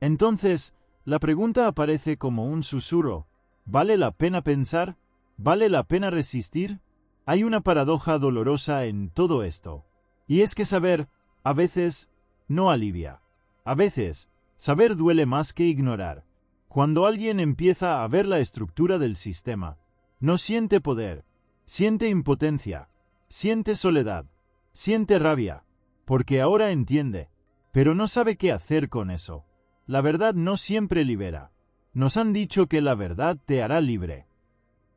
Entonces, la pregunta aparece como un susurro. ¿Vale la pena pensar? ¿Vale la pena resistir? Hay una paradoja dolorosa en todo esto. Y es que saber, a veces, no alivia. A veces, saber duele más que ignorar. Cuando alguien empieza a ver la estructura del sistema, no siente poder, siente impotencia, siente soledad, siente rabia, porque ahora entiende, pero no sabe qué hacer con eso. La verdad no siempre libera. Nos han dicho que la verdad te hará libre.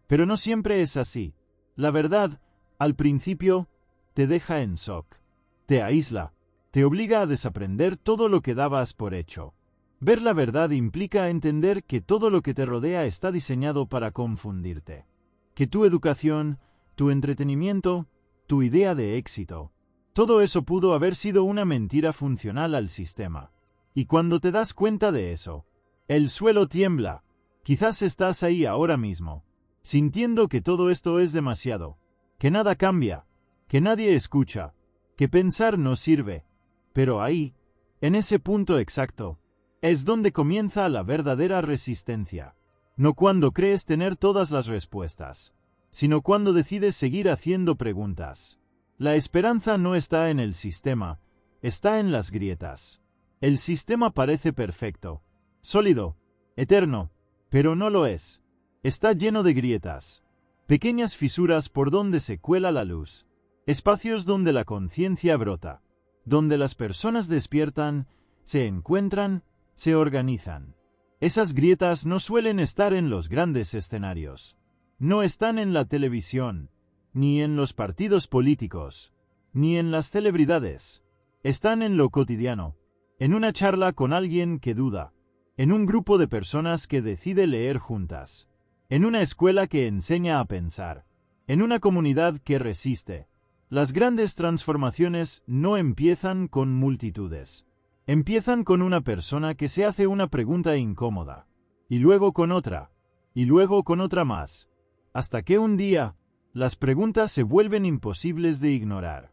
Pero no siempre es así. La verdad, al principio, te deja en shock, te aísla, te obliga a desaprender todo lo que dabas por hecho. Ver la verdad implica entender que todo lo que te rodea está diseñado para confundirte. Que tu educación, tu entretenimiento, tu idea de éxito, todo eso pudo haber sido una mentira funcional al sistema. Y cuando te das cuenta de eso, el suelo tiembla. Quizás estás ahí ahora mismo, sintiendo que todo esto es demasiado, que nada cambia, que nadie escucha, que pensar no sirve. Pero ahí, en ese punto exacto, es donde comienza la verdadera resistencia. No cuando crees tener todas las respuestas, sino cuando decides seguir haciendo preguntas. La esperanza no está en el sistema, está en las grietas. El sistema parece perfecto, sólido, eterno, pero no lo es. Está lleno de grietas, pequeñas fisuras por donde se cuela la luz, espacios donde la conciencia brota, donde las personas despiertan, se encuentran, se organizan. Esas grietas no suelen estar en los grandes escenarios. No están en la televisión, ni en los partidos políticos, ni en las celebridades. Están en lo cotidiano, en una charla con alguien que duda, en un grupo de personas que decide leer juntas, en una escuela que enseña a pensar, en una comunidad que resiste. Las grandes transformaciones no empiezan con multitudes. Empiezan con una persona que se hace una pregunta incómoda, y luego con otra, y luego con otra más, hasta que un día, las preguntas se vuelven imposibles de ignorar.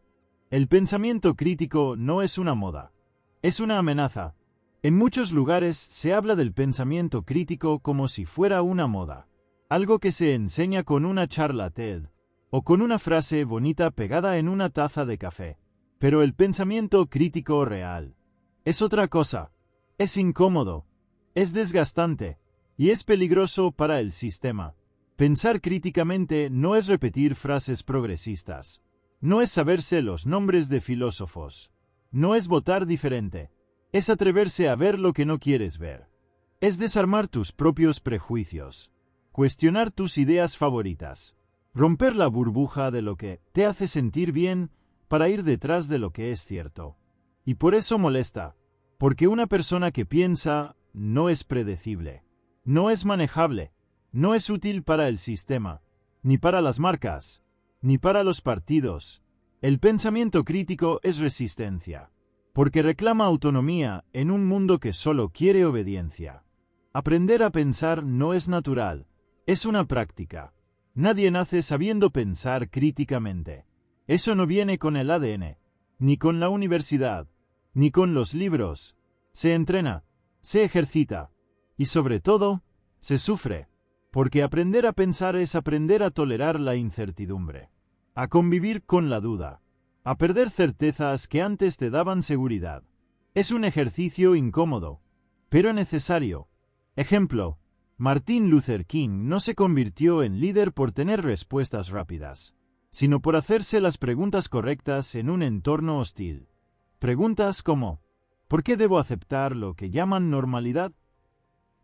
El pensamiento crítico no es una moda, es una amenaza. En muchos lugares se habla del pensamiento crítico como si fuera una moda, algo que se enseña con una charla TED, o con una frase bonita pegada en una taza de café. Pero el pensamiento crítico real es otra cosa. Es incómodo, es desgastante, y es peligroso para el sistema. Pensar críticamente no es repetir frases progresistas, no es saberse los nombres de filósofos, no es votar diferente, es atreverse a ver lo que no quieres ver. Es desarmar tus propios prejuicios, cuestionar tus ideas favoritas, romper la burbuja de lo que te hace sentir bien para ir detrás de lo que es cierto. Y por eso molesta, porque una persona que piensa no es predecible, no es manejable, no es útil para el sistema, ni para las marcas, ni para los partidos. El pensamiento crítico es resistencia, porque reclama autonomía en un mundo que solo quiere obediencia. Aprender a pensar no es natural, es una práctica. Nadie nace sabiendo pensar críticamente. Eso no viene con el ADN, ni con la universidad, ni con los libros. Se entrena, se ejercita, y sobre todo, se sufre, porque aprender a pensar es aprender a tolerar la incertidumbre, a convivir con la duda, a perder certezas que antes te daban seguridad. Es un ejercicio incómodo, pero necesario. Ejemplo, Martin Luther King no se convirtió en líder por tener respuestas rápidas, sino por hacerse las preguntas correctas en un entorno hostil. Preguntas como, ¿por qué debo aceptar lo que llaman normalidad?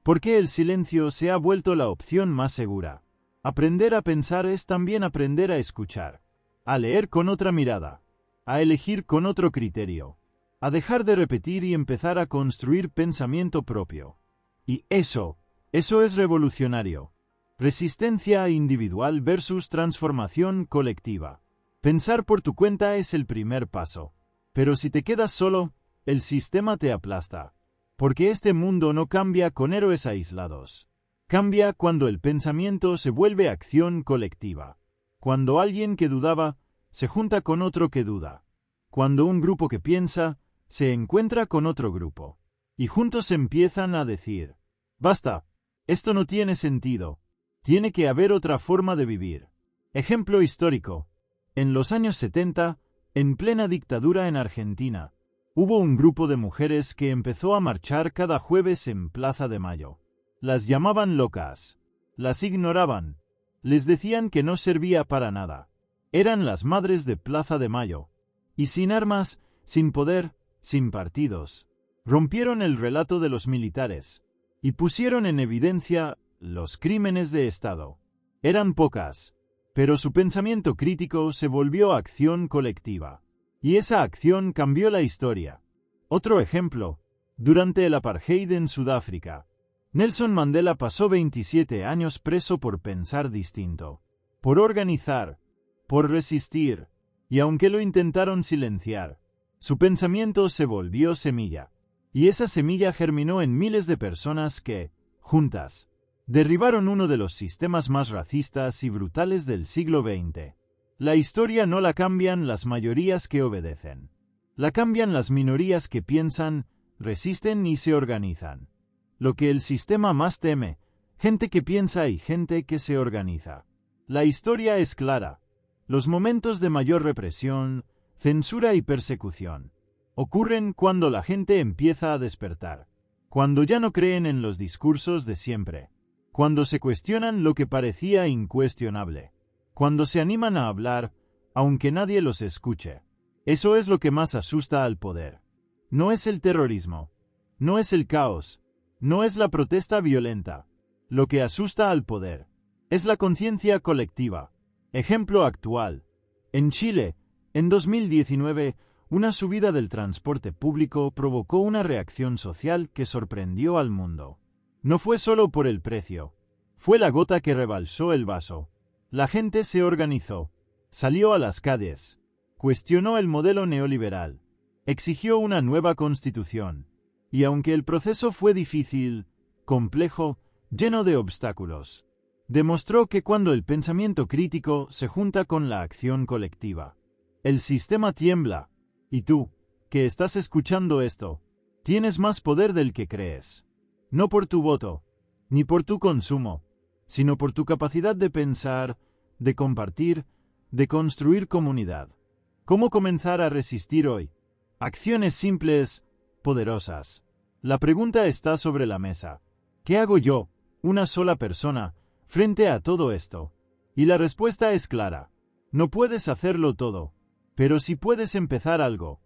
¿Por qué el silencio se ha vuelto la opción más segura? Aprender a pensar es también aprender a escuchar, a leer con otra mirada, a elegir con otro criterio, a dejar de repetir y empezar a construir pensamiento propio. Y eso es revolucionario. Resistencia individual versus transformación colectiva. Pensar por tu cuenta es el primer paso. Pero si te quedas solo, el sistema te aplasta. Porque este mundo no cambia con héroes aislados. Cambia cuando el pensamiento se vuelve acción colectiva. Cuando alguien que dudaba se junta con otro que duda. Cuando un grupo que piensa se encuentra con otro grupo. Y juntos empiezan a decir, basta, esto no tiene sentido. Tiene que haber otra forma de vivir. Ejemplo histórico. En los años 70, en plena dictadura en Argentina, Hubo un grupo de mujeres que empezó a marchar cada jueves en Plaza de Mayo. Las llamaban locas. Las ignoraban. Les decían que no servía para nada. Eran las madres de Plaza de Mayo. Y sin armas, sin poder, sin partidos. Rompieron el relato de los militares. Y pusieron en evidencia los crímenes de Estado. Eran pocas. Pero su pensamiento crítico se volvió acción colectiva. Y esa acción cambió la historia. Otro ejemplo. Durante el apartheid en Sudáfrica, Nelson Mandela pasó 27 años preso por pensar distinto, por organizar, por resistir, y aunque lo intentaron silenciar, su pensamiento se volvió semilla. Y esa semilla germinó en miles de personas que, juntas, derribaron uno de los sistemas más racistas y brutales del siglo XX. La historia no la cambian las mayorías que obedecen. La cambian las minorías que piensan, resisten y se organizan. Lo que el sistema más teme, gente que piensa y gente que se organiza. La historia es clara. Los momentos de mayor represión, censura y persecución ocurren cuando la gente empieza a despertar, cuando ya no creen en los discursos de siempre, cuando se cuestionan lo que parecía incuestionable, cuando se animan a hablar, aunque nadie los escuche. Eso es lo que más asusta al poder. No es el terrorismo, no es el caos, no es la protesta violenta. Lo que asusta al poder es la conciencia colectiva. Ejemplo actual. En Chile, en 2019, una subida del transporte público provocó una reacción social que sorprendió al mundo. No fue solo por el precio. Fue la gota que rebalsó el vaso. La gente se organizó, salió a las calles, cuestionó el modelo neoliberal, exigió una nueva constitución. Y aunque el proceso fue difícil, complejo, lleno de obstáculos, demostró que cuando el pensamiento crítico se junta con la acción colectiva, el sistema tiembla. Y tú, que estás escuchando esto, tienes más poder del que crees. No por tu voto, ni por tu consumo, sino por tu capacidad de pensar, de compartir, de construir comunidad. ¿Cómo comenzar a resistir hoy? Acciones simples, poderosas. La pregunta está sobre la mesa. ¿Qué hago yo, una sola persona, frente a todo esto? Y la respuesta es clara. No puedes hacerlo todo, pero sí puedes empezar algo.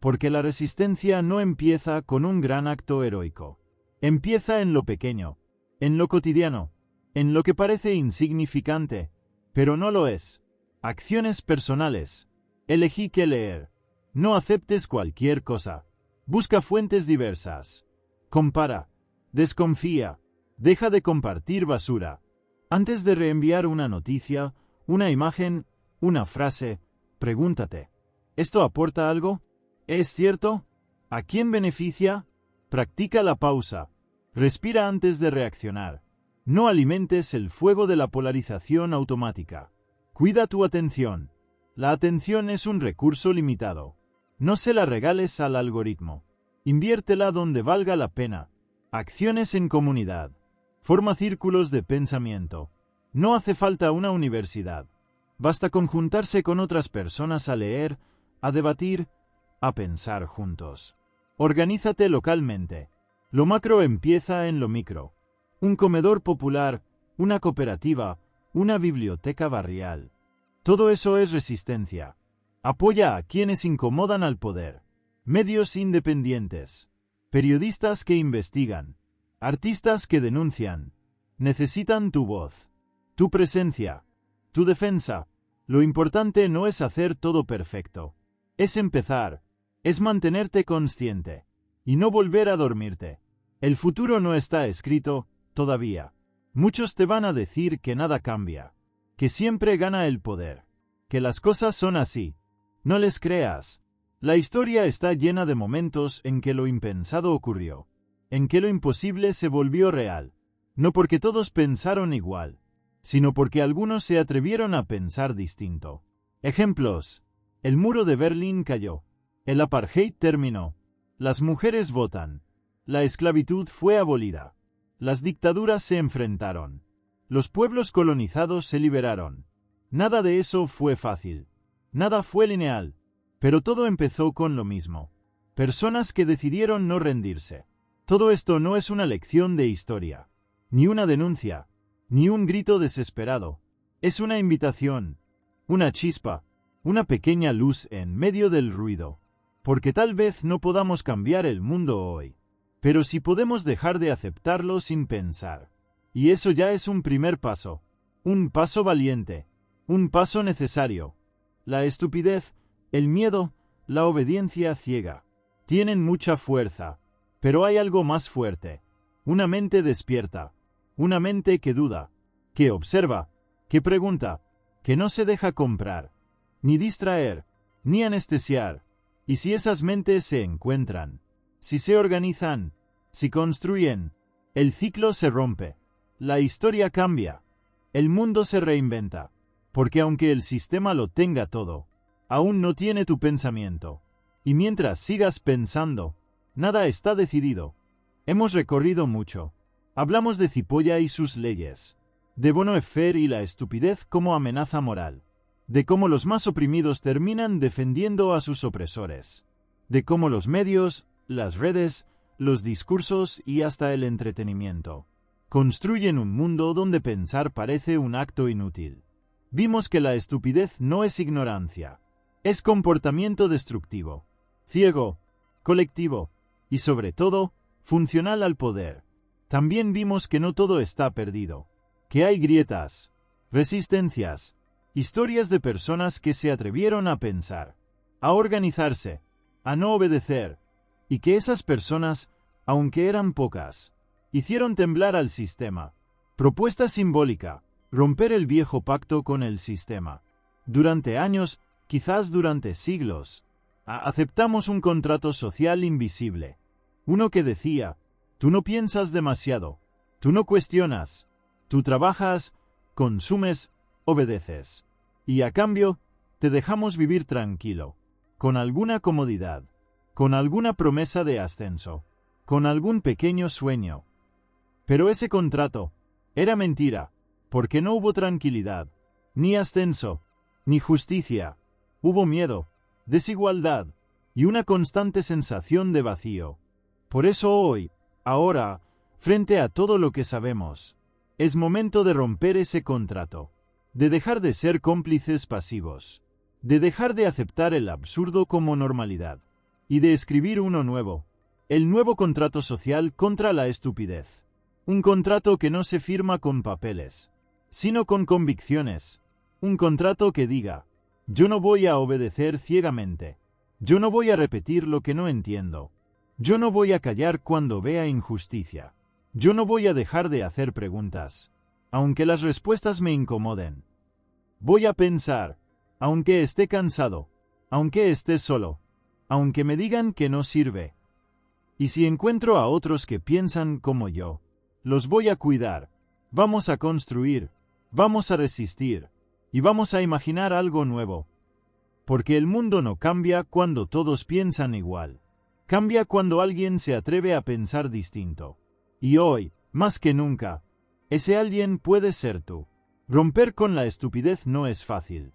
Porque la resistencia no empieza con un gran acto heroico. Empieza en lo pequeño, en lo cotidiano, en lo que parece insignificante, pero no lo es. Acciones personales. Elegí qué leer. No aceptes cualquier cosa. Busca fuentes diversas. Compara. Desconfía. Deja de compartir basura. Antes de reenviar una noticia, una imagen, una frase, pregúntate: ¿esto aporta algo? ¿Es cierto? ¿A quién beneficia? Practica la pausa. Respira antes de reaccionar. No alimentes el fuego de la polarización automática. Cuida tu atención. La atención es un recurso limitado. No se la regales al algoritmo. Inviértela donde valga la pena. Acciones en comunidad. Forma círculos de pensamiento. No hace falta una universidad. Basta con juntarse con otras personas a leer, a debatir, a pensar juntos. Organízate localmente. Lo macro empieza en lo micro. Un comedor popular, una cooperativa, una biblioteca barrial. Todo eso es resistencia. Apoya a quienes incomodan al poder. Medios independientes. Periodistas que investigan. Artistas que denuncian. Necesitan tu voz. Tu presencia. Tu defensa. Lo importante no es hacer todo perfecto. Es empezar. Es mantenerte consciente. Y no volver a dormirte. El futuro no está escrito, todavía. Muchos te van a decir que nada cambia. Que siempre gana el poder. Que las cosas son así. No les creas. La historia está llena de momentos en que lo impensado ocurrió. En que lo imposible se volvió real. No porque todos pensaron igual, sino porque algunos se atrevieron a pensar distinto. Ejemplos. El muro de Berlín cayó. El apartheid terminó. Las mujeres votan. La esclavitud fue abolida. Las dictaduras se enfrentaron. Los pueblos colonizados se liberaron. Nada de eso fue fácil. Nada fue lineal. Pero todo empezó con lo mismo. Personas que decidieron no rendirse. Todo esto no es una lección de historia, ni una denuncia, ni un grito desesperado. Es una invitación, una chispa, una pequeña luz en medio del ruido. Porque tal vez no podamos cambiar el mundo hoy, pero sí podemos dejar de aceptarlo sin pensar. Y eso ya es un primer paso. Un paso valiente. Un paso necesario. La estupidez, el miedo, la obediencia ciega tienen mucha fuerza, pero hay algo más fuerte. Una mente despierta. Una mente que duda, que observa, que pregunta, que no se deja comprar, ni distraer, ni anestesiar. Y si esas mentes se encuentran, si se organizan, si construyen, el ciclo se rompe. La historia cambia. El mundo se reinventa. Porque aunque el sistema lo tenga todo, aún no tiene tu pensamiento. Y mientras sigas pensando, nada está decidido. Hemos recorrido mucho. Hablamos de Cipolla y sus leyes, de Bono Effer y la estupidez como amenaza moral, de cómo los más oprimidos terminan defendiendo a sus opresores, de cómo los medios, las redes, los discursos y hasta el entretenimiento construyen un mundo donde pensar parece un acto inútil. Vimos que la estupidez no es ignorancia, es comportamiento destructivo, ciego, colectivo y sobre todo, funcional al poder. También vimos que no todo está perdido, que hay grietas, resistencias, historias de personas que se atrevieron a pensar, a organizarse, a no obedecer, y que esas personas, aunque eran pocas, hicieron temblar al sistema. Propuesta simbólica, romper el viejo pacto con el sistema. Durante años, quizás durante siglos, aceptamos un contrato social invisible. Uno que decía, tú no piensas demasiado, tú no cuestionas, tú trabajas, consumes, obedeces. Y a cambio, te dejamos vivir tranquilo, con alguna comodidad, con alguna promesa de ascenso, con algún pequeño sueño. Pero ese contrato era mentira, porque no hubo tranquilidad, ni ascenso, ni justicia. Hubo miedo, desigualdad y una constante sensación de vacío. Por eso hoy, ahora, frente a todo lo que sabemos, es momento de romper ese contrato, de dejar de ser cómplices pasivos, de dejar de aceptar el absurdo como normalidad, y de escribir uno nuevo, el nuevo contrato social contra la estupidez. Un contrato que no se firma con papeles, sino con convicciones. Un contrato que diga, yo no voy a obedecer ciegamente, yo no voy a repetir lo que no entiendo, yo no voy a callar cuando vea injusticia, yo no voy a dejar de hacer preguntas, aunque las respuestas me incomoden. Voy a pensar, aunque esté cansado, aunque esté solo, aunque me digan que no sirve. Y si encuentro a otros que piensan como yo, los voy a cuidar, vamos a construir, vamos a resistir, y vamos a imaginar algo nuevo. Porque el mundo no cambia cuando todos piensan igual. Cambia cuando alguien se atreve a pensar distinto. Y hoy, más que nunca, ese alguien puede ser tú. Romper con la estupidez no es fácil,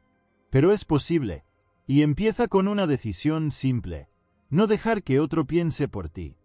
pero es posible, y empieza con una decisión simple: no dejar que otro piense por ti.